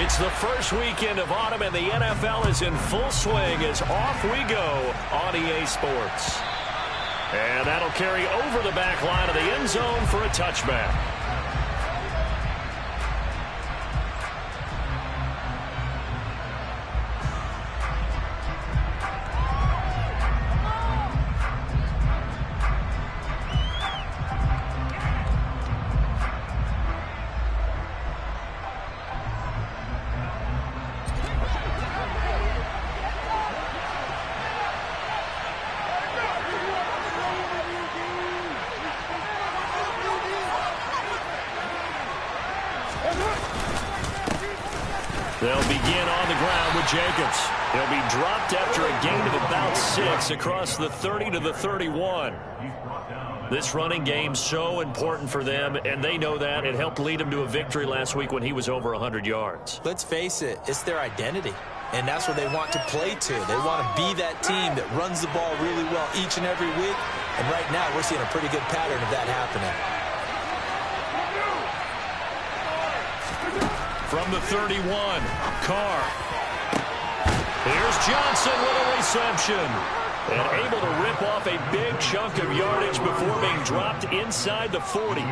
It's the first weekend of autumn, and the NFL is in full swing as off we go on EA Sports. And that'll carry over the back line of the end zone for a touchback. They'll begin on the ground with Jacobs. He'll be dropped after a gain of about 6 across the 30 to the 31. This running game's so important for them, and they know that. It helped lead them to a victory last week when he was over 100 yards. Let's face it, it's their identity, and that's what they want to play to. They want to be that team that runs the ball really well each and every week, and right now we're seeing a pretty good pattern of that happening. From the 31, Carr. Here's Johnson with a reception. And able to rip off a big chunk of yardage before being dropped inside the 40.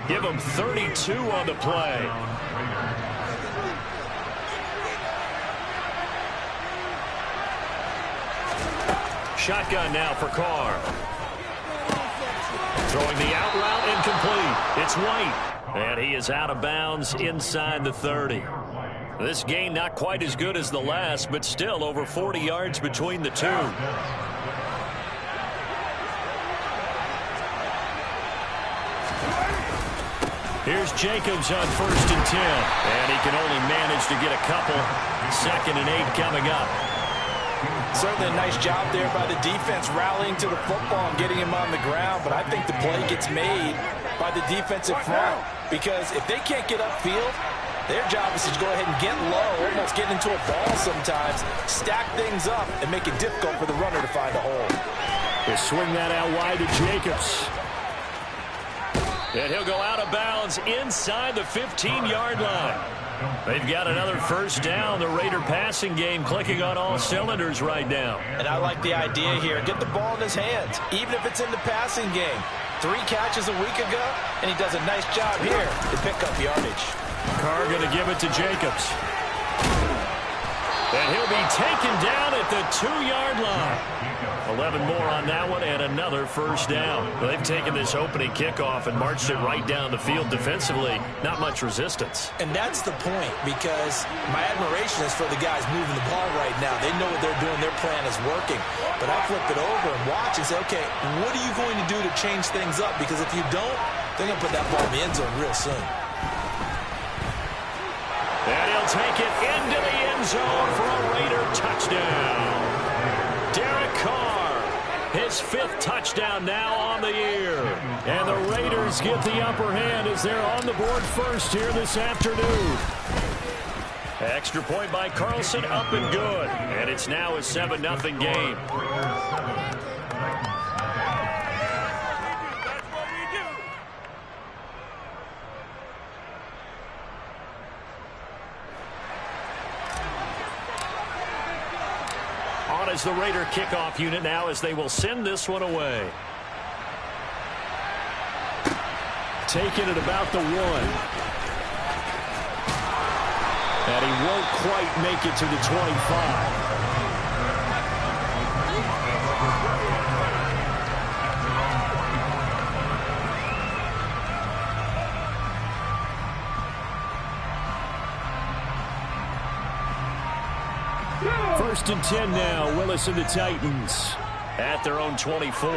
Give him 32 on the play. Shotgun now for Carr. Throwing the out route incomplete. It's White. And he is out of bounds inside the 30. This game not quite as good as the last, but still over 40 yards between the two. Here's Jacobs on 1st and 10. And he can only manage to get a couple. 2nd and 8 coming up. Certainly a nice job there by the defense rallying to the football and getting him on the ground. But I think the play gets made by the defensive front. Because if they can't get upfield, their job is to go ahead and get low, almost get into a ball sometimes, stack things up, and make it difficult for the runner to find a hole. They swing that out wide to Jacobs. And he'll go out of bounds inside the 15-yard line. They've got another first down. The Raider passing game clicking on all cylinders right now. And I like the idea here. Get the ball in his hands, even if it's in the passing game. 3 catches a week ago, and he does a nice job here to pick up yardage. Carr going to give it to Jacobs. And he'll be taken down at the 2-yard line. 11 more on that one and another first down. They've taken this opening kickoff and marched it right down the field defensively. Not much resistance. And that's the point, because my admiration is for the guys moving the ball right now. They know what they're doing. Their plan is working. But I flip it over and watch and say, okay, what are you going to do to change things up? Because if you don't, they're going to put that ball in the end zone real soon. And he'll take it into the end zone for a Raider touchdown. Derek Carr, his 5th touchdown now on the year. And the Raiders get the upper hand as they're on the board first here this afternoon. Extra point by Carlson, up and good. And it's now a 7-0 game. On as the Raider kickoff unit now as they will send this one away. Taking it about the 1. And he won't quite make it to the 25. First and 10 now. Willis and the Titans at their own 24.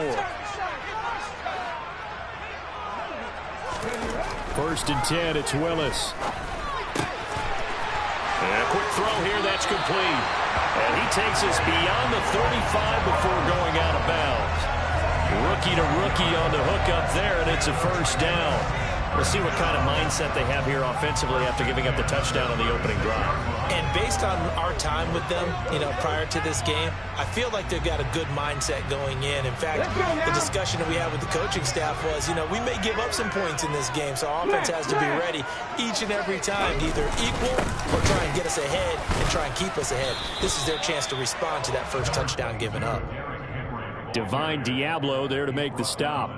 First and 10, it's Willis. And a quick throw here, that's complete. And he takes us beyond the 35 before going out of bounds. Rookie to rookie on the hook up there, and it's a first down. We'll see what kind of mindset they have here offensively after giving up the touchdown on the opening drive. And based on our time with them, prior to this game, I feel like they've got a good mindset going in. In fact, the discussion that we had with the coaching staff was, we may give up some points in this game, so our offense has to be ready each and every time to either equal or try and get us ahead and try and keep us ahead. This is their chance to respond to that first touchdown given up. Divine Diablo there to make the stop.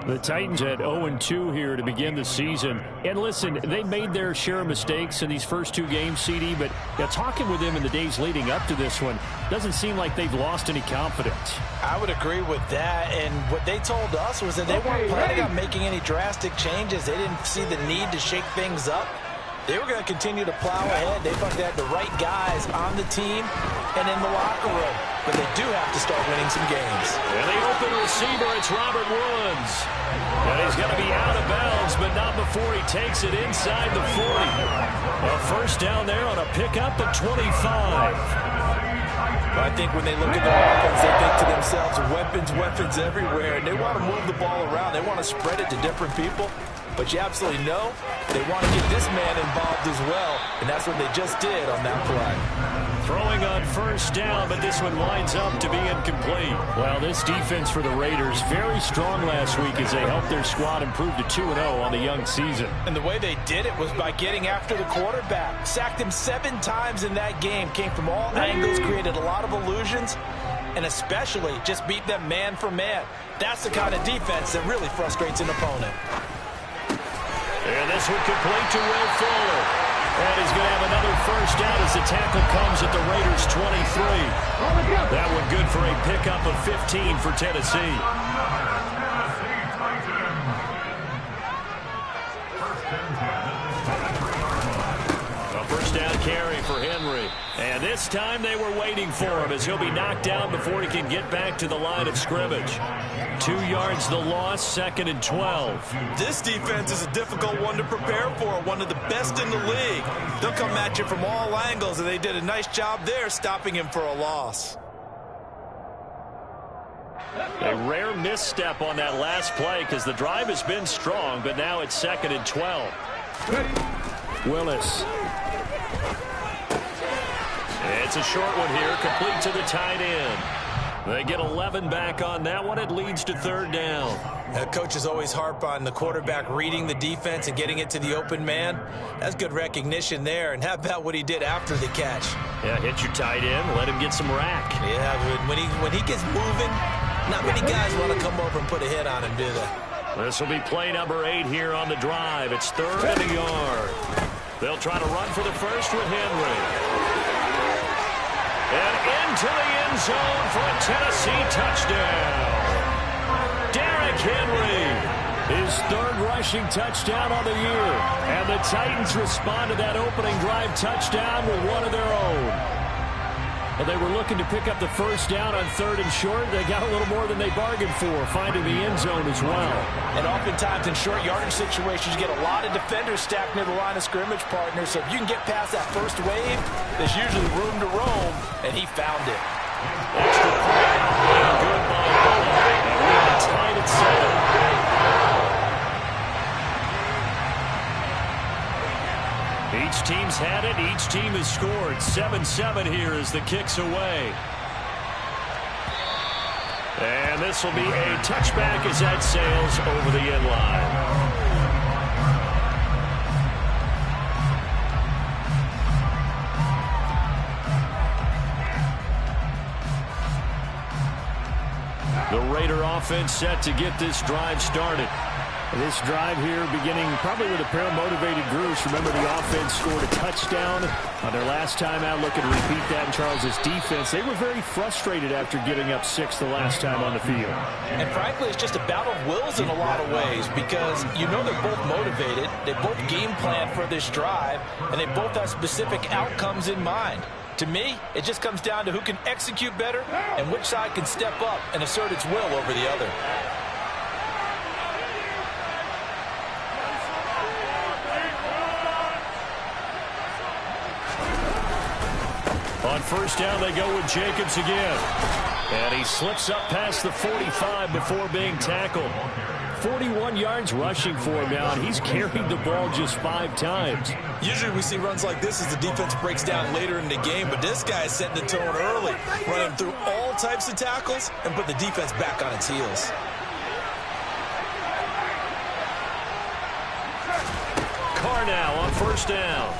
The Titans at 0-2 here to begin the season. And listen, they made their share of mistakes in these first two games, CD, but talking with them in the days leading up to this one, doesn't seem like they've lost any confidence. I would agree with that, and what they told us was that they weren't planning on making any drastic changes. They didn't see the need to shake things up. They were going to continue to plow ahead. They thought they had the right guys on the team and in the locker room. But they do have to start winning some games. And the open receiver, it's Robert Woods. And he's going to be out of bounds, but not before he takes it inside the 40. A first down there on a pickup at 25. I think when they look at their offense, they think to themselves, weapons everywhere. And they want to move the ball around. They want to spread it to different people. But you absolutely know they want to get this man involved as well. And that's what they just did on that play. Throwing on first down, but this one winds up to be incomplete. Well, this defense for the Raiders, very strong last week as they helped their squad improve to 2-0 on the young season. And the way they did it was by getting after the quarterback. Sacked him 7 times in that game. Came from all angles, created a lot of illusions, and especially just beat them man for man. That's the kind of defense that really frustrates an opponent. And this one complete to Will Fuller. And he's going to have another first down as the tackle comes at the Raiders' 23. That one good for a pickup of 15 for Tennessee. A first down carry for Henry. And this time they were waiting for him as he'll be knocked down before he can get back to the line of scrimmage. 2 yards the loss, 2nd and 12. This defense is a difficult one to prepare for, one of the best in the league. They'll come at you from all angles, and they did a nice job there stopping him for a loss. A rare misstep on that last play because the drive has been strong, but now it's 2nd and 12. Willis. It's a short one here, complete to the tight end. They get 11 back on that one. It leads to 3rd down. Coaches always harp on the quarterback reading the defense and getting it to the open man. That's good recognition there. And how about what he did after the catch? Yeah, hit your tight end, let him get some rack. Yeah, but when he gets moving, not many guys want to come over and put a hit on him, do they? This will be play number 8 here on the drive. It's 3rd and a yard. They'll try to run for the first with Henry. And into the end zone for a Tennessee touchdown. Derrick Henry, his 3rd rushing touchdown on the year. And the Titans respond to that opening drive touchdown with one of their own. And they were looking to pick up the first down on 3rd and short. They got a little more than they bargained for, finding the end zone as well. And oftentimes in short yardage situations, you get a lot of defenders stacked near the line of scrimmage partners. So if you can get past that first wave, there's usually room to roam, and he found it. Extra point, and good by Fuller. And we're tied at 7. Each team's had it. Each team has scored. 7-7 here as the kick's away. And this will be a touchback as that sails over the end line. The Raider offense set to get this drive started. This drive here beginning probably with a pair of motivated groups. Remember, the offense scored a touchdown on their last time out. Looking to repeat that in Charles's defense. They were very frustrated after giving up 6 the last time on the field. And frankly, it's just a battle of wills in a lot of ways because you know they're both motivated. They both game plan for this drive, and they both have specific outcomes in mind. To me, it just comes down to who can execute better and which side can step up and assert its will over the other. On first down, they go with Jacobs again. And he slips up past the 45 before being tackled. 41 yards rushing for him now, and he's carried the ball just 5 times. Usually we see runs like this as the defense breaks down later in the game, but this guy is setting the tone early, running through all types of tackles and put the defense back on its heels. Carr now on first down.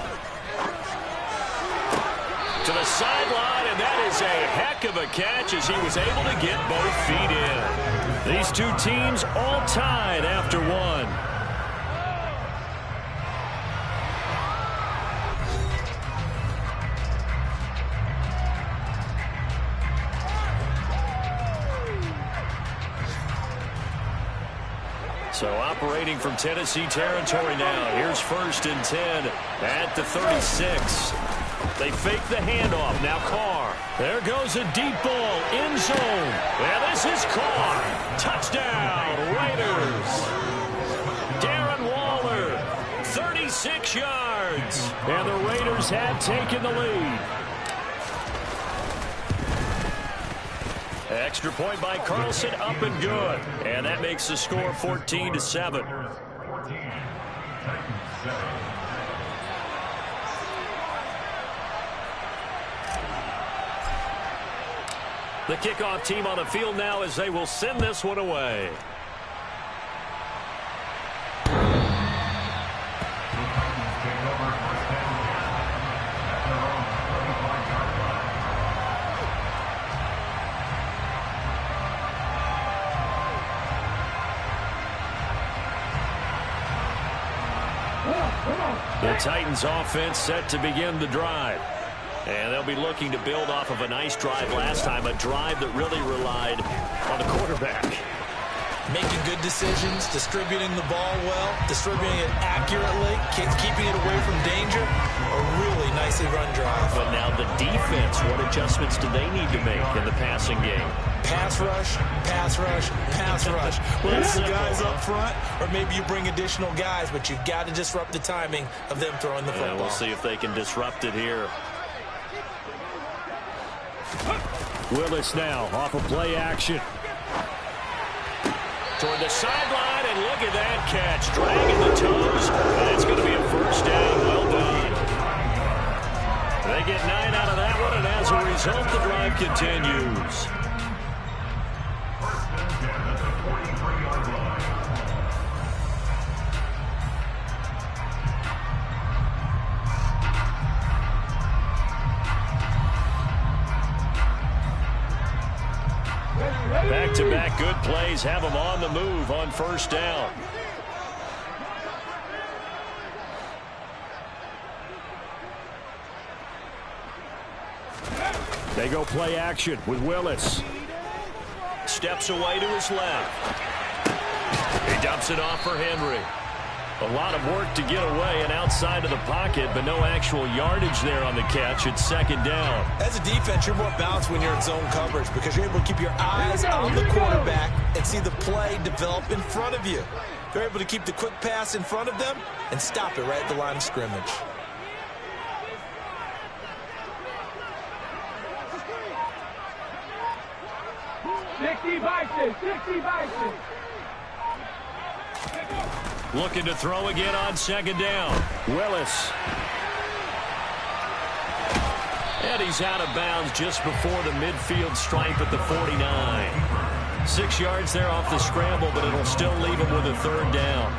To the sideline, and that is a heck of a catch as he was able to get both feet in. These two teams all tied after one. So operating from Tennessee territory now. Here's 1st and 10 at the 36. They fake the handoff. Now Carr. There goes a deep ball. End zone. And this is Carr. Touchdown, Raiders. Darren Waller, 36 yards. And the Raiders have taken the lead. Extra point by Carlson, up and good. And that makes the score 14-7. The kickoff team on the field now as they will send this one away. The Titans offense set to begin the drive. And they'll be looking to build off of a nice drive last time, a drive that really relied on the quarterback. Making good decisions, distributing the ball well, distributing it accurately, keeping it away from danger. A really nicely run drive. But now the defense, what adjustments do they need to make in the passing game? Pass rush, pass rush, pass rush. Whether it's the guys up front or maybe you bring additional guys, but you've got to disrupt the timing of them throwing the football. We'll see if they can disrupt it here. Willis now off of play action. Toward the sideline, and look at that catch. Dragging the toes, and it's going to be a first down. Well done. They get 9 out of that one, and as a result, the drive continues. Back-to-back good plays have them on the move on first down. They go play action with Willis. Steps away to his left. He dumps it off for Henry. A lot of work to get away and outside of the pocket, but no actual yardage there on the catch. It's second down. As a defense, you're more balanced when you're in zone coverage because you're able to keep your eyes on the quarterback and see the play develop in front of you. You're able to keep the quick pass in front of them and stop it right at the line of scrimmage. Looking to throw again on second down. Willis. And he's out of bounds just before the midfield stripe at the 49. 6 yards there off the scramble, but it'll still leave him with a third down.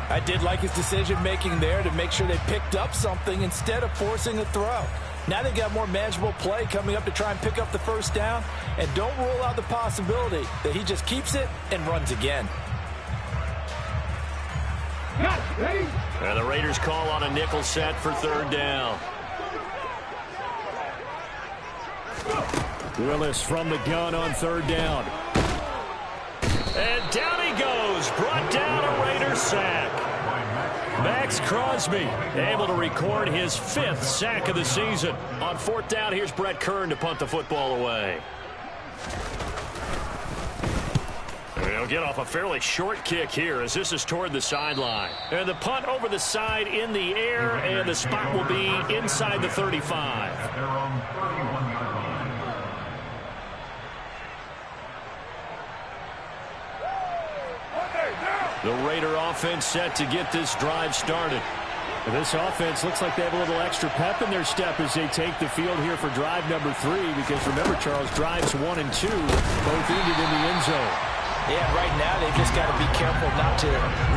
I did like his decision-making there to make sure they picked up something instead of forcing a throw. Now they got more manageable play coming up to try and pick up the first down, and don't rule out the possibility that he just keeps it and runs again. And the Raiders call on a nickel set for third down. Willis from the gun on third down. And down he goes. Brought down a Raider sack. Max Crosby able to record his 5th sack of the season. On fourth down, here's Brett Kern to punt the football away. They'll get off a fairly short kick here as this is toward the sideline. And the punt over the side in the air, and the spot will be inside the 35. The Raider offense set to get this drive started. This offense looks like they have a little extra pep in their step as they take the field here for drive number 3, because remember, Charles, drives 1 and 2 both ended in the end zone. Yeah, right now they've just got to be careful not to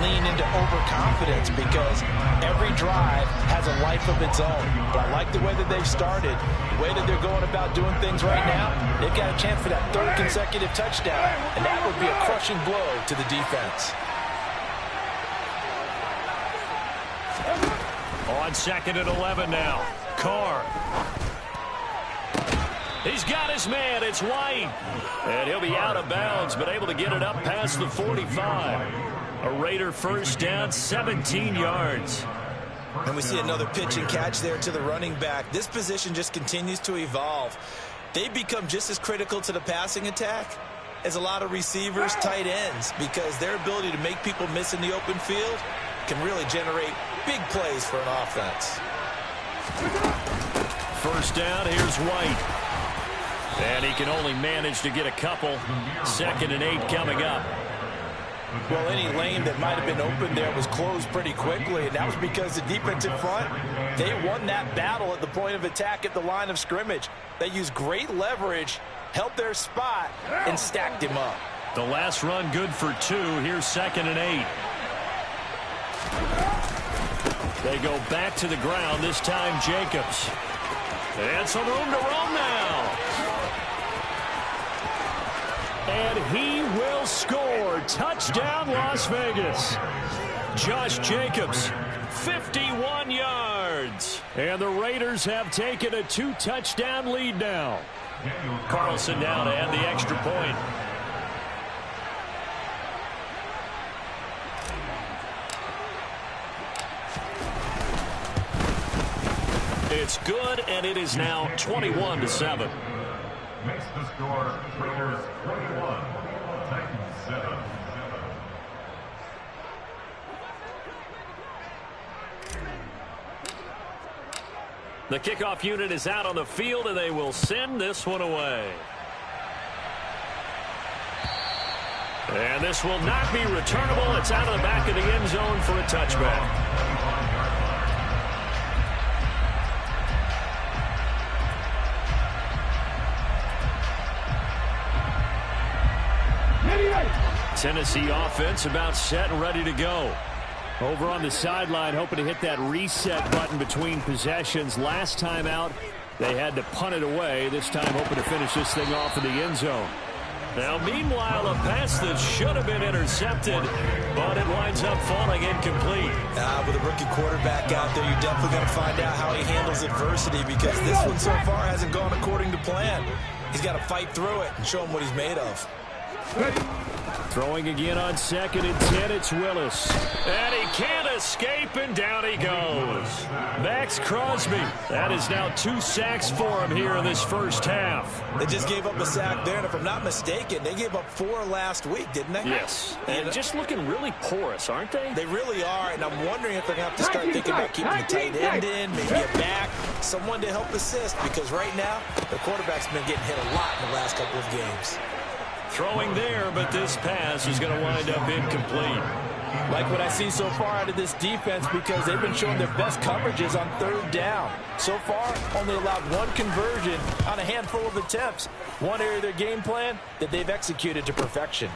lean into overconfidence, because every drive has a life of its own. But I like the way that they've started, the way that they're going about doing things right now. They've got a chance for that 3rd consecutive touchdown, and that would be a crushing blow to the defense. On 2nd and 11 now. Carr. He's got his man. It's White. And he'll be out of bounds, but able to get it up past the 45. A Raider first down, 17 yards. And we see another pitch and catch there to the running back. This position just continues to evolve. They've become just as critical to the passing attack as a lot of receivers, tight ends, because their ability to make people miss in the open field can really generate big plays for an offense. First down, here's White. And he can only manage to get a couple. 2nd and 8 coming up. Well, any lane that might have been open there was closed pretty quickly, and that was because the defensive front, they won that battle at the point of attack at the line of scrimmage. They used great leverage, held their spot, and stacked him up. The last run good for 2. Here's 2nd and 8. They go back to the ground, this time Jacobs. And some room to roam now. And he will score. Touchdown, Las Vegas. Josh Jacobs, 51 yards. And the Raiders have taken a 2-touchdown lead now. Carlson down to add the extra point. It's good, and it is now 21-7. Makes the score Raiders 21, Titans 7. The kickoff unit is out on the field, and they will send this one away. And this will not be returnable. It's out of the back of the end zone for a touchback. Tennessee offense about set and ready to go. Over on the sideline, hoping to hit that reset button between possessions. Last time out, they had to punt it away. This time, hoping to finish this thing off in the end zone. Now, meanwhile, a pass that should have been intercepted, but it winds up falling incomplete. With a rookie quarterback out there, you're definitely going to find out how he handles adversity, because this one so far hasn't gone according to plan. He's got to fight through it and show him what he's made of. Throwing again on 2nd and 10, it's Willis. And he can't escape, and down he goes. Max Crosby. That is now 2 sacks for him here in this first half. They just gave up a sack there, and if I'm not mistaken, they gave up 4 last week, didn't they? Yes. And just looking really porous, aren't they? They really are, and I'm wondering if they're going to have to start thinking about keeping the tight end in, maybe get back, someone to help assist, because right now, the quarterback's been getting hit a lot in the last couple of games. Throwing there, but this pass is going to wind up incomplete. Like what I see so far out of this defense, because they've been showing their best coverages on 3rd down. So far, only allowed 1 conversion on a handful of attempts. One area of their game plan that they've executed to perfection.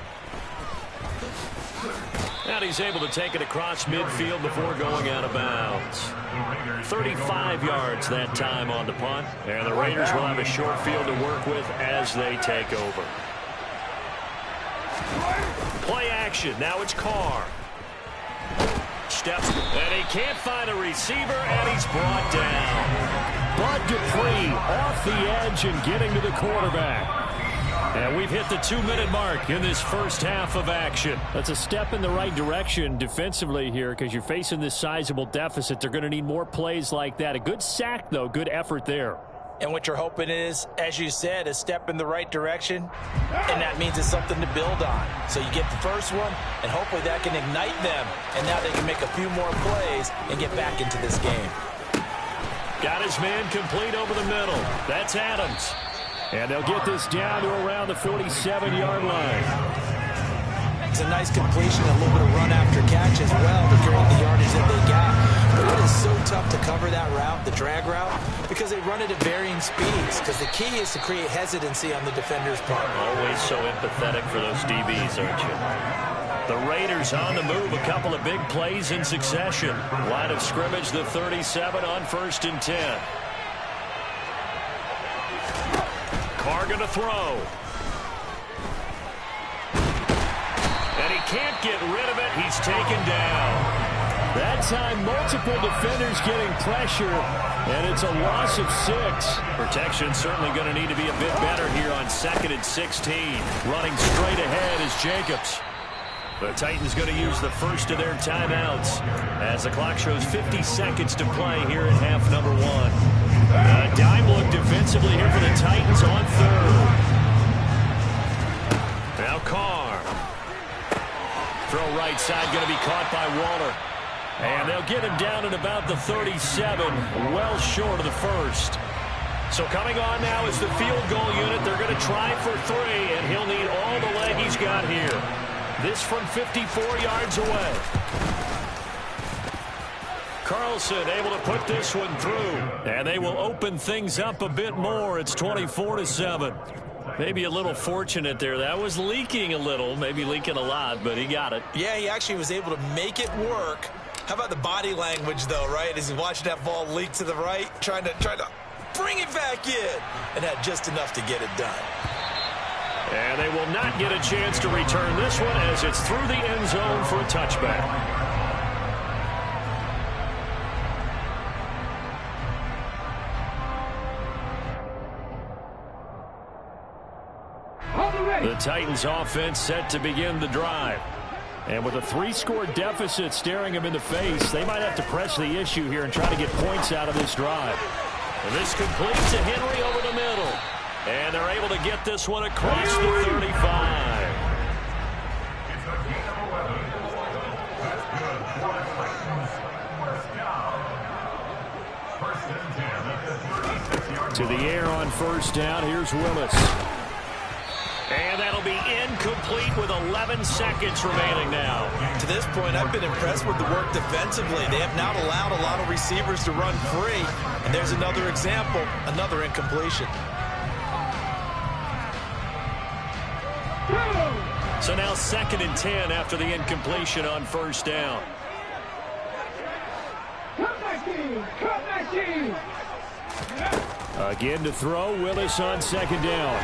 And he's able to take it across midfield before going out of bounds. 35 yards that time on the punt. And the Raiders will have a short field to work with as they take over. Play action. Now it's Carr. Steps, and he can't find a receiver, and he's brought down. Bud Dupree off the edge and getting to the quarterback. And we've hit the 2-minute mark in this first half of action. That's a step in the right direction defensively here, because you're facing this sizable deficit. They're going to need more plays like that. A good sack, though. Good effort there. And what you're hoping is, as you said, a step in the right direction, and that means it's something to build on. So you get the first one, and hopefully that can ignite them, and now they can make a few more plays and get back into this game. Got his man complete over the middle. That's Adams. And they'll get this down to around the 47-yard line. was a nice completion, a little bit of run after catch as well to create the yardage that they got. But it is so tough to cover that route, the drag route, because they run it at varying speeds. Because the key is to create hesitancy on the defender's part. Always so empathetic for those DBs, aren't you? The Raiders on the move, a couple of big plays in succession. Line of scrimmage, the 37 on 1st and 10. Carr going to throw. And he can't get rid of it. He's taken down. That time, multiple defenders getting pressure, and it's a loss of 6. Protection certainly going to need to be a bit better here on 2nd and 16. Running straight ahead is Jacobs. The Titans going to use the first of their timeouts as the clock shows 50 seconds to play here in half number 1. A dime look defensively here for the Titans on 3rd. Now Carr. Throw right side going to be caught by Waller. And they'll get him down at about the 37, well short of the first. So coming on now is the field goal unit. They're going to try for 3, and he'll need all the leg he's got here. This from 54 yards away. Carlson able to put this one through. And they will open things up a bit more. It's 24-7. Maybe a little fortunate there. That was leaking a little, maybe leaking a lot, but he got it. Yeah, he actually was able to make it work. How about the body language, though, right? As he's watching that ball leak to the right, trying to bring it back in, and had just enough to get it done. And they will not get a chance to return this one as it's through the end zone for a touchback. The Titans offense set to begin the drive. And with a 3-score deficit staring them in the face, they might have to press the issue here and try to get points out of this drive. And this completes to Henry over the middle. And they're able to get this one across the 35. To the air on 1st down. Here's Willis. And that'll be incomplete with 11 seconds remaining now. To this point, I've been impressed with the work defensively. They have not allowed a lot of receivers to run free. And there's another example, another incompletion. So now 2nd and 10 after the incompletion on 1st down. Again to throw. Willis on 2nd down.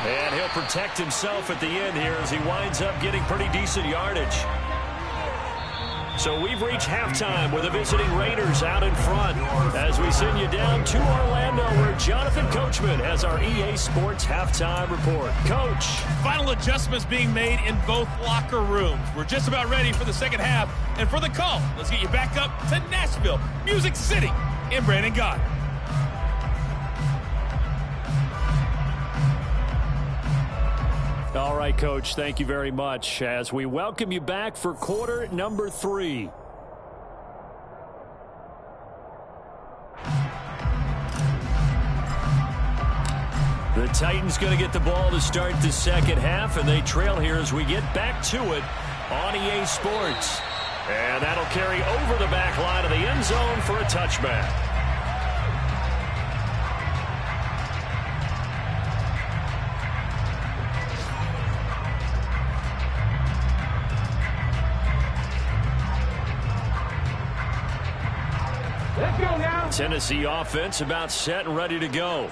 And he'll protect himself at the end here as he winds up getting pretty decent yardage. So we've reached halftime with the visiting Raiders out in front as we send you down to Orlando where Jonathan Coachman has our EA Sports halftime report. Coach. Final adjustments being made in both locker rooms. We're just about ready for the second half. And for the call, let's get you back up to Nashville, Music City in Brandon God. All right, Coach, thank you very much as we welcome you back for quarter number 3. The Titans going to get the ball to start the second half, and they trail here as we get back to it on EA Sports. And that'll carry over the back line of the end zone for a touchback. Tennessee offense about set and ready to go.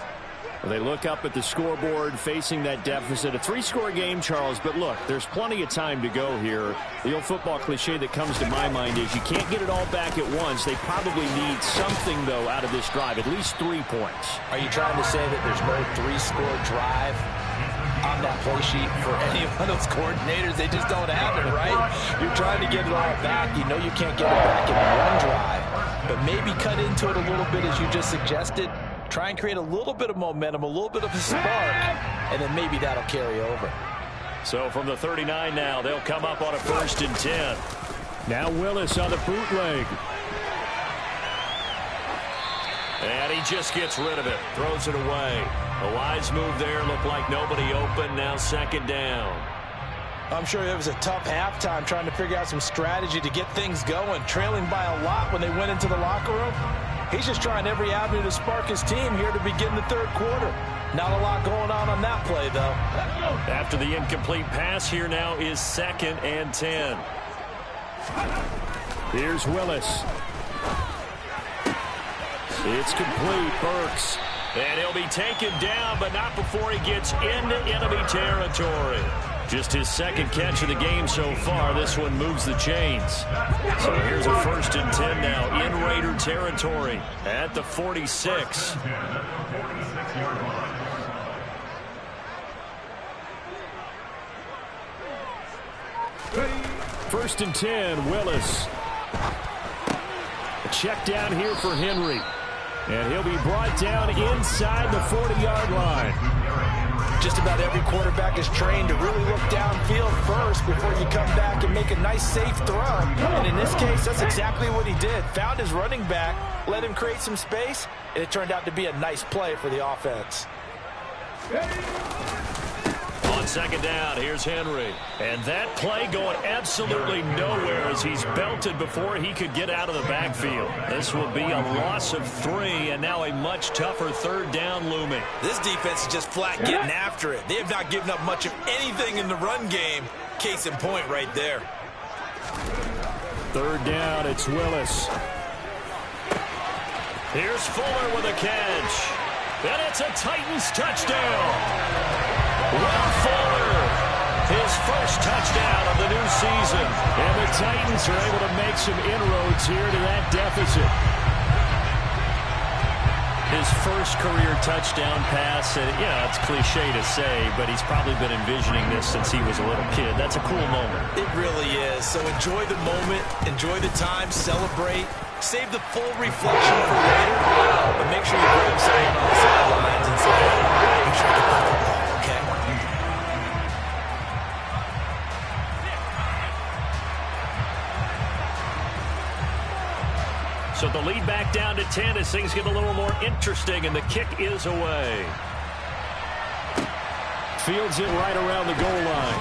They look up at the scoreboard facing that deficit. A 3-score game, Charles, but look, there's plenty of time to go here. The old football cliche that comes to my mind is you can't get it all back at once. They probably need something, though, out of this drive, at least 3 points. Are you trying to say that there's no 3-score drive on that play sheet for any one of those coordinators? They just don't have it, right? You're trying to get it all back. You know you can't get it back in one drive, but maybe cut into it a little bit as you just suggested. Try and create a little bit of momentum, a little bit of a spark, and then maybe that'll carry over. So from the 39 now, they'll come up on a 1st and 10. Now Willis on the bootleg. And he just gets rid of it, throws it away. A wise move there, looked like nobody open, now 2nd down. I'm sure it was a tough halftime trying to figure out some strategy to get things going, trailing by a lot when they went into the locker room. He's just trying every avenue to spark his team here to begin the third quarter. Not a lot going on that play, though. After the incomplete pass, here now is 2nd and 10. Here's Willis. It's complete. Burks. And he'll be taken down, but not before he gets into enemy territory. Just his 2nd catch of the game so far. This one moves the chains. So here's a 1st and 10 now in Raider territory at the 46. 1st and 10, Willis. A check down here for Henry. And he'll be brought down inside the 40-yard line. Just about every quarterback is trained to really look downfield first before you come back and make a nice, safe throw. And in this case, that's exactly what he did. Found his running back, let him create some space, and it turned out to be a nice play for the offense. On 2nd down, here's Henry. And that play going absolutely nowhere as he's belted before he could get out of the backfield. This will be a loss of 3, and now a much tougher 3rd down looming. This defense is just flat getting after it. They have not given up much of anything in the run game. Case in point right there. 3rd down, it's Willis. Here's Fuller with a catch. And it's a Titans touchdown. Will Fuller, his 1st touchdown of the new season. And the Titans are able to make some inroads here to that deficit. His 1st career touchdown pass, it's cliche to say, but he's probably been envisioning this since he was a little kid. That's a cool moment. It really is. So enjoy the moment, enjoy the time, celebrate. Save the full reflection for later, but make sure you grab someone on the sidelines and say, hey, make sure you get the football, okay? So the lead back down to 10 as things get a little more interesting, and the kick is away. Fields it right around the goal line.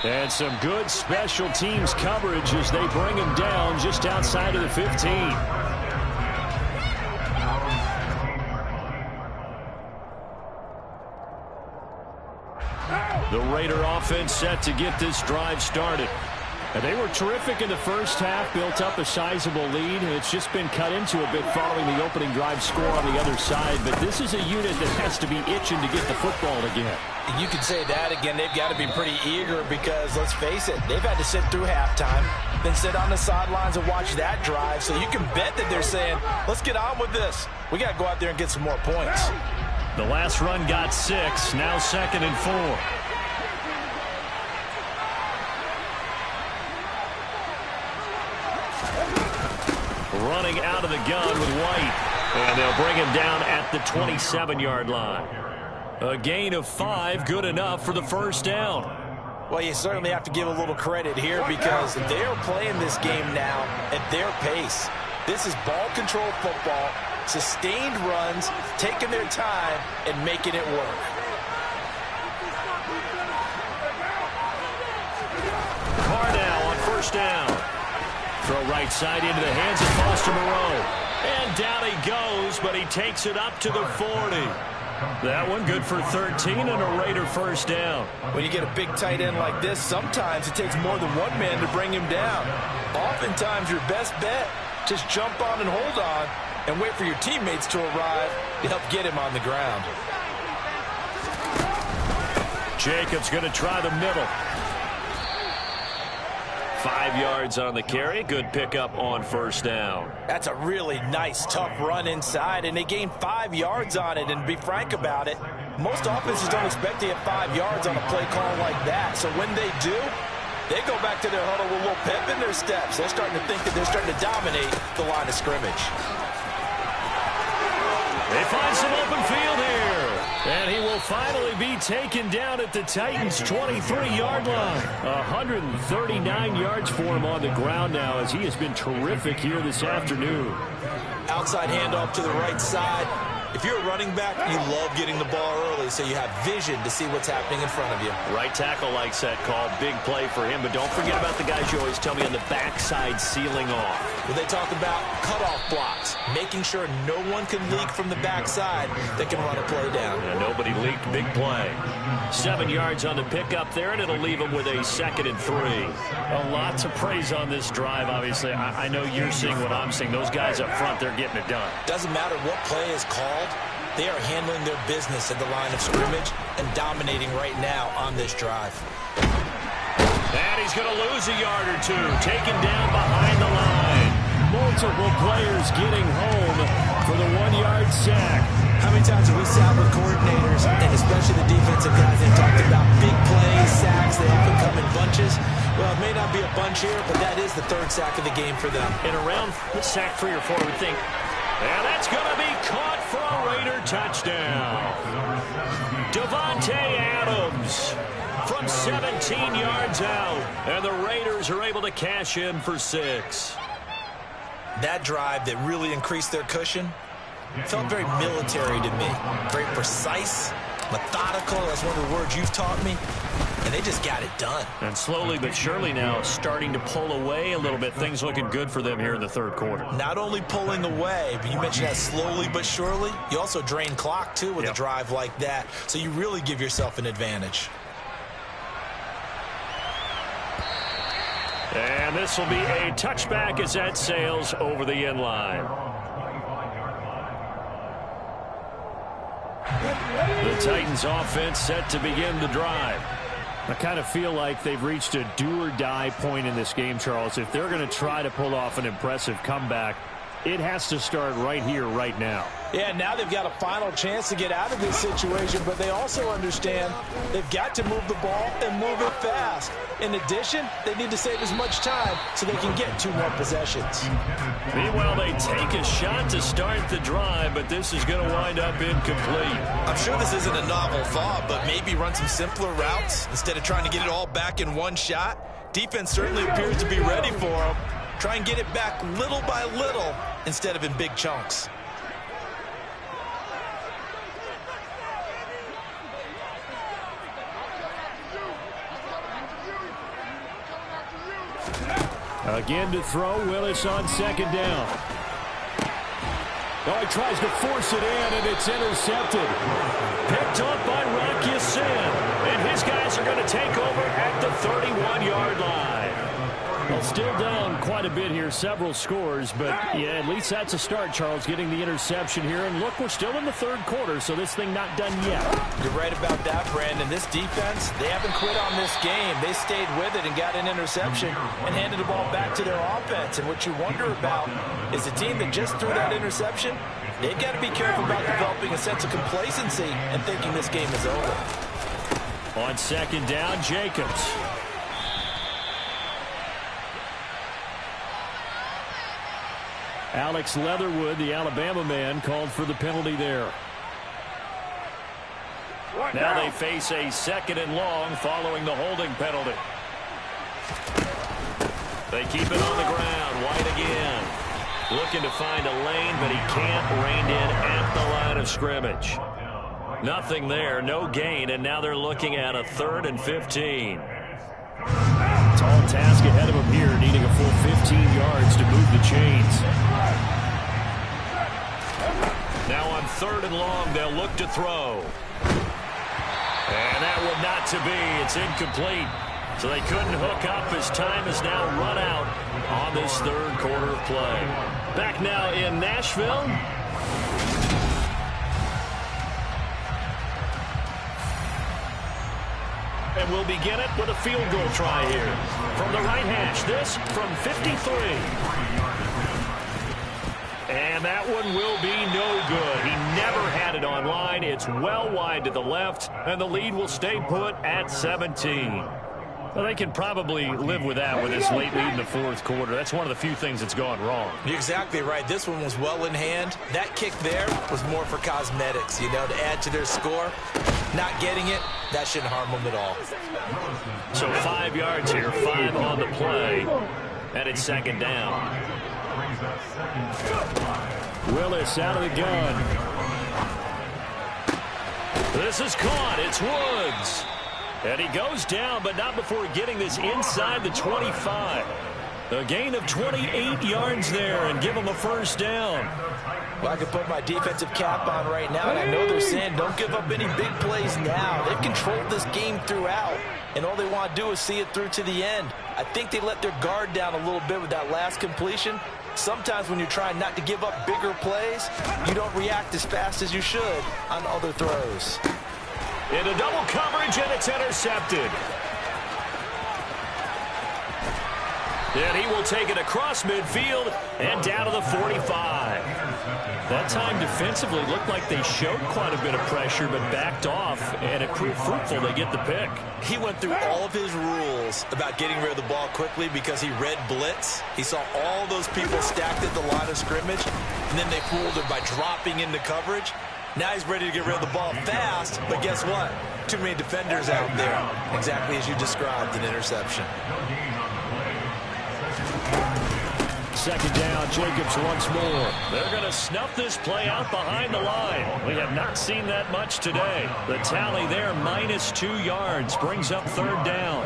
And some good special teams coverage as they bring him down just outside of the 15. The Raider offense set to get this drive started. And they were terrific in the first half, built up a sizable lead, and it's just been cut into a bit following the opening drive score on the other side. But this is a unit that has to be itching to get the football again. You can say that again. They've got to be pretty eager because, let's face it, they've had to sit through halftime, then sit on the sidelines and watch that drive. So you can bet that they're saying, let's get on with this. We got to go out there and get some more points. The last run got 6, now 2nd and 4. Running out of the gun with White. And they'll bring him down at the 27-yard line. A gain of 5, good enough for the 1st down. Well, you certainly have to give a little credit here because they're playing this game now at their pace. This is ball control football, sustained runs, taking their time, and making it work. Carr now on 1st down. Throw right side into the hands of Foster Moreau. And down he goes, but he takes it up to the 40. That one good for 13 and a Raider 1st down. When you get a big tight end like this, sometimes it takes more than one man to bring him down. Oftentimes your best bet, just jump on and hold on and wait for your teammates to arrive to help get him on the ground. Jacobs going to try the middle. 5 yards on the carry. Good pickup on 1st down. That's a really nice, tough run inside, and they gained 5 yards on it. And to be frank about it, most offenses don't expect to get 5 yards on a play call like that. So when they do, they go back to their huddle with a little pep in their steps. They're starting to think that they're starting to dominate the line of scrimmage. They find some open field here. And he will finally be taken down at the Titans' 23-yard line. 139 yards for him on the ground now as he has been terrific here this afternoon. Outside handoff to the right side. If you're a running back, you love getting the ball early so you have vision to see what's happening in front of you. Right tackle likes that call. Big play for him. But don't forget about the guys you always tell me on the backside sealing off. Well, they talk about cutoff blocks, making sure no one can leak from the backside that can run a play down. And nobody leaked. Big play. 7 yards on the pickup there, and it'll leave them with a 2nd and 3. A lot to praise on this drive, obviously. I know you're seeing what I'm seeing. Those guys up front, they're getting it done. Doesn't matter what play is called. They are handling their business at the line of scrimmage and dominating right now on this drive. And he's going to lose a yard or two. Taken down behind the line. Multiple players getting home for the 1-yard sack. How many times have we sat with coordinators, and especially the defensive guys, and talked about big plays, sacks, they often come in bunches? Well, it may not be a bunch here, but that is the 3rd sack of the game for them. In around sack 3 or 4, I would think. And that's going to be caught for a Raider touchdown. Devontae Adams from 17 yards out. And the Raiders are able to cash in for 6. That drive that really increased their cushion felt very military to me. Very precise, methodical. That's one of the words you've taught me. And they just got it done. And slowly but surely now starting to pull away a little bit. Things looking good for them here in the 3rd quarter. Not only pulling away, but you mentioned that slowly but surely. You also drain clock, too, with a drive like that. So you really give yourself an advantage. And this will be a touchback as that sails over the end line. The Titans offense set to begin the drive. I kind of feel like they've reached a do-or-die point in this game, Charles. If they're going to try to pull off an impressive comeback, it has to start right here, right now. Yeah, now they've got a final chance to get out of this situation, but they also understand they've got to move the ball and move it fast. In addition, they need to save as much time so they can get 2 more possessions. Meanwhile, they take a shot to start the drive, but this is going to wind up incomplete. I'm sure this isn't a novel thought, but maybe run some simpler routes instead of trying to get it all back in one shot. Defense certainly appears to be ready for them. Try and get it back little by little instead of in big chunks. Again to throw, Willis on 2nd down. Oh, he tries to force it in, and it's intercepted. Picked up by Rock Ya-Sin, and his guys are going to take over at the 31-yard line. Well, still down quite a bit here, several scores, but yeah, at least that's a start, Charles, getting the interception here. And look, we're still in the 3rd quarter, so this thing not done yet. You're right about that, Brandon. This defense, they haven't quit on this game. They stayed with it and got an interception and handed the ball back to their offense. And what you wonder about is a team that just threw that interception, they've got to be careful about developing a sense of complacency and thinking this game is over. On 2nd down, Jacobs. Alex Leatherwood, the Alabama man, called for the penalty there. Now they face a 2nd and long following the holding penalty. They keep it on the ground. White again. Looking to find a lane, but he can't. Reined in at the line of scrimmage. Nothing there, no gain, and now they're looking at a 3rd and 15. Tall task ahead of him here, needing a full 15 yards to move the chains. Now on 3rd and long, they'll look to throw. And that one not to be. It's incomplete. So they couldn't hook up as time is now run out on this 3rd quarter of play. Back now in Nashville. And we'll begin it with a field goal try here. From the right hash, this from 53. And that one will be no good. He never had it on line. It's well wide to the left, and the lead will stay put at 17. Well, they can probably live with that with this late lead in the 4th quarter. That's one of the few things that's gone wrong. You're exactly right. This one was well in hand. That kick there was more for cosmetics, you know, to add to their score. Not getting it, that shouldn't harm them at all. So 5 yards here, 5 on the play, and it's 2nd down. Willis out of the gun. This is caught. It's Woods. And he goes down, but not before getting this inside the 25. A gain of 28 yards there and give him a first down. Well, I can put my defensive cap on right now, and I know they're saying don't give up any big plays now. They've controlled this game throughout, and all they want to do is see it through to the end. I think they let their guard down a little bit with that last completion. Sometimes when you're trying not to give up bigger plays, you don't react as fast as you should on other throws. Into double coverage, and it's intercepted. And he will take it across midfield and down to the 45. That time defensively looked like they showed quite a bit of pressure but backed off, and it proved fruitful. They get the pick. He went through all of his rules about getting rid of the ball quickly because he read blitz. He saw all those people stacked at the line of scrimmage, and then they fooled him by dropping into coverage. Now he's ready to get rid of the ball fast, but guess what? Too many defenders out there. Exactly as you described, an interception. Second down, Jacobs once more. They're going to snuff this play out behind the line. We have not seen that much today. The tally there, -2 yards, brings up third down.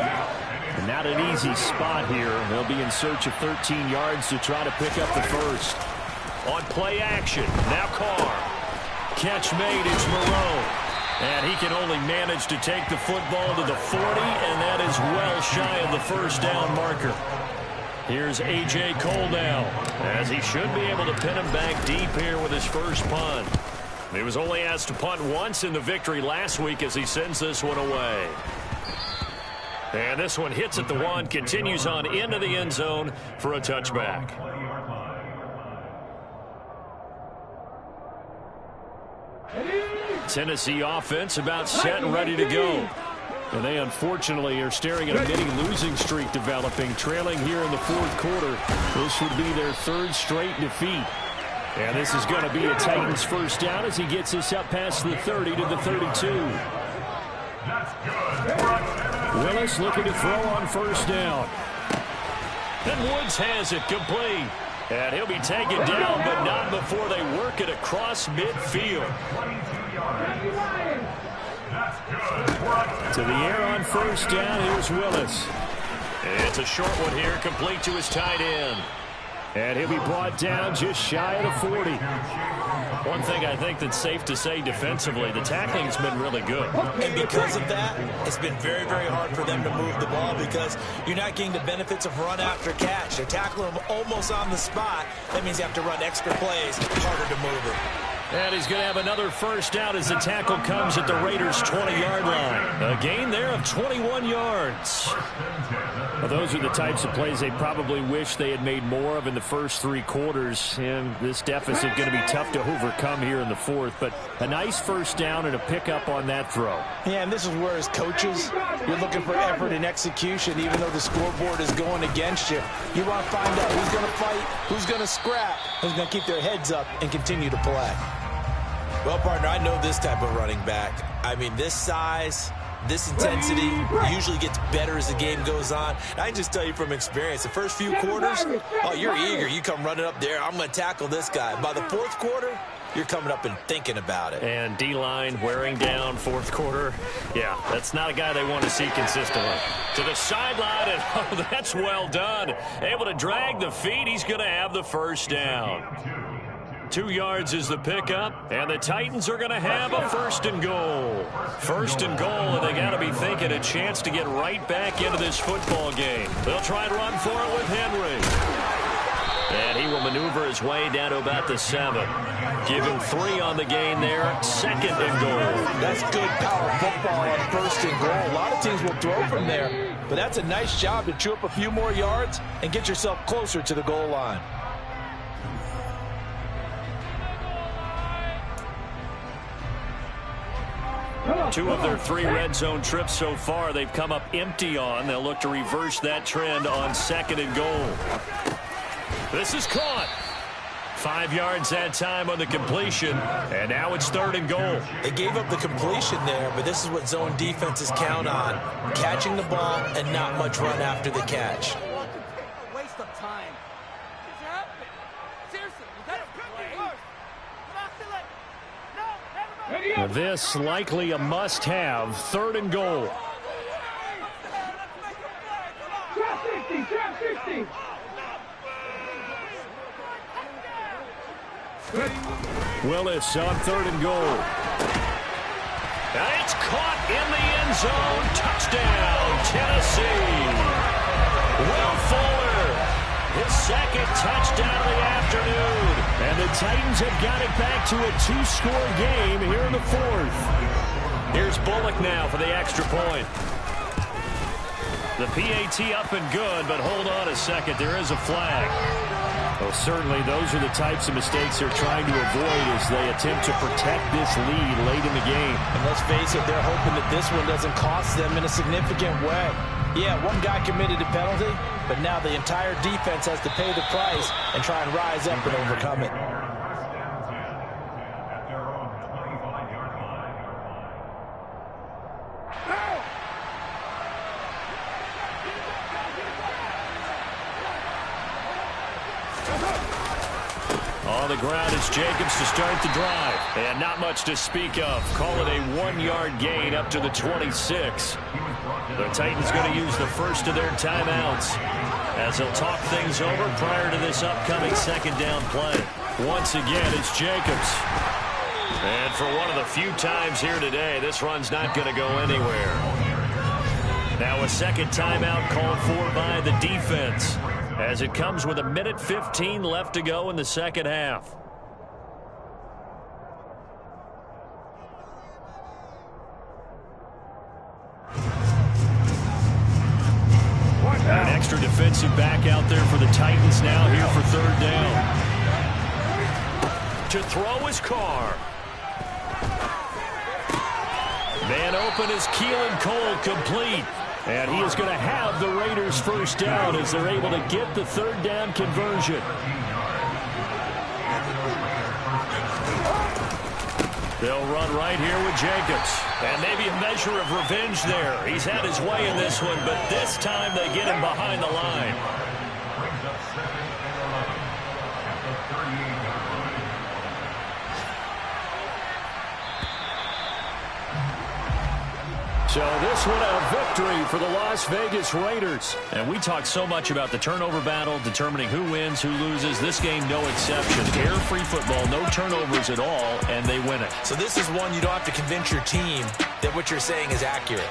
Not an easy spot here. They'll be in search of 13 yards to try to pick up the first. On play action, now Carr. Catch made, it's Moreau. And he can only manage to take the football to the 40, and that is well shy of the first down marker. Here's A.J. Cole now, as he should be able to pin him back deep here with his first punt. He was only asked to punt once in the victory last week as he sends this one away. And this one hits at the 1, continues on into the end zone for a touchback. Tennessee offense about set and ready to go. And they unfortunately are staring at a mini losing streak developing, trailing here in the fourth quarter. This would be their third straight defeat. And this is going to be a Titans first down as he gets this up past the 30 to the 32. Willis looking to throw on first down. And Woods has it complete. And he'll be taken down, but not before they work it across midfield. To the air on first down, here's Willis. It's a short one here, complete to his tight end. And he'll be brought down just shy of the 40. One thing I think that's safe to say defensively, the tackling's been really good. And because of that, it's been very, very hard for them to move the ball because you're not getting the benefits of run after catch. They're tackling them almost on the spot. That means you have to run extra plays, harder to move it. And he's going to have another first down as the tackle comes at the Raiders' 20-yard line. A gain there of 21 yards. Well, those are the types of plays they probably wish they had made more of in the first 3 quarters. And this deficit going to be tough to overcome here in the fourth. But a nice first down and a pickup on that throw. Yeah, and this is where as coaches, you're looking for effort and execution, even though the scoreboard is going against you. You want to find out who's going to fight, who's going to scrap, who's going to keep their heads up and continue to play. Well, partner, I know this type of running back. I mean, this size, this intensity usually gets better as the game goes on. I can just tell you from experience, the first few quarters, oh, you're eager. You come running up there, I'm going to tackle this guy. By the fourth quarter, you're coming up and thinking about it. And D-line wearing down fourth quarter. Yeah, that's not a guy they want to see consistently. To the sideline, and oh, that's well done. Able to drag the feet. He's going to have the first down. 2 yards is the pickup, and the Titans are going to have a first and goal. First and goal, and they got to be thinking a chance to get right back into this football game. They'll try and run for it with Henry. And he will maneuver his way down to about the 7. Give him 3 on the gain there. Second and goal. That's good power football on first and goal. A lot of teams will throw from there, but that's a nice job to chew up a few more yards and get yourself closer to the goal line. Two of their 3 red zone trips so far they've come up empty on. They'll look to reverse that trend on second and goal. This is caught. 5 yards that time on the completion, and now it's third and goal. They gave up the completion there, but this is what zone defenses count on. Catching the ball and not much run after the catch. Waste of time. Seriously, you gotta play. This likely a must-have. 3rd and goal. Willis on 3rd and goal. And it's caught in the end zone. Touchdown, Tennessee. Will Fuller, his 2nd touchdown of the afternoon. And the Titans have got it back to a 2-score game here in the 4th. Here's Bullock now for the extra point. The PAT up and good, but hold on a second. There is a flag. Well, certainly those are the types of mistakes they're trying to avoid as they attempt to protect this lead late in the game. And let's face it, they're hoping that this one doesn't cost them in a significant way. Yeah, one guy committed a penalty, but now the entire defense has to pay the price and try and rise up and overcome it. On the ground, it's Jacobs to start the drive. And not much to speak of. Call it a 1-yard gain up to the 26. The Titans going to use the first of their timeouts as they'll talk things over prior to this upcoming 2nd down play. Once again, it's Jacobs. And for one of the few times here today, this run's not going to go anywhere. Now a 2nd timeout called for by the defense, as it comes with 1:15 left to go in the 2nd half. An extra defensive back out there for the Titans now here for 3rd down. To throw is Carr. Man open is Keelan Cole, complete. And he is going to have the Raiders' 1st down as they're able to get the 3rd down conversion. They'll run right here with Jacobs. And maybe a measure of revenge there. He's had his way in this one, but this time they get him behind the line. So this one a victory for the Las Vegas Raiders. And we talked so much about the turnover battle, determining who wins, who loses. This game, no exception. Carefree football, no turnovers at all, and they win it. So this is one you don't have to convince your team that what you're saying is accurate.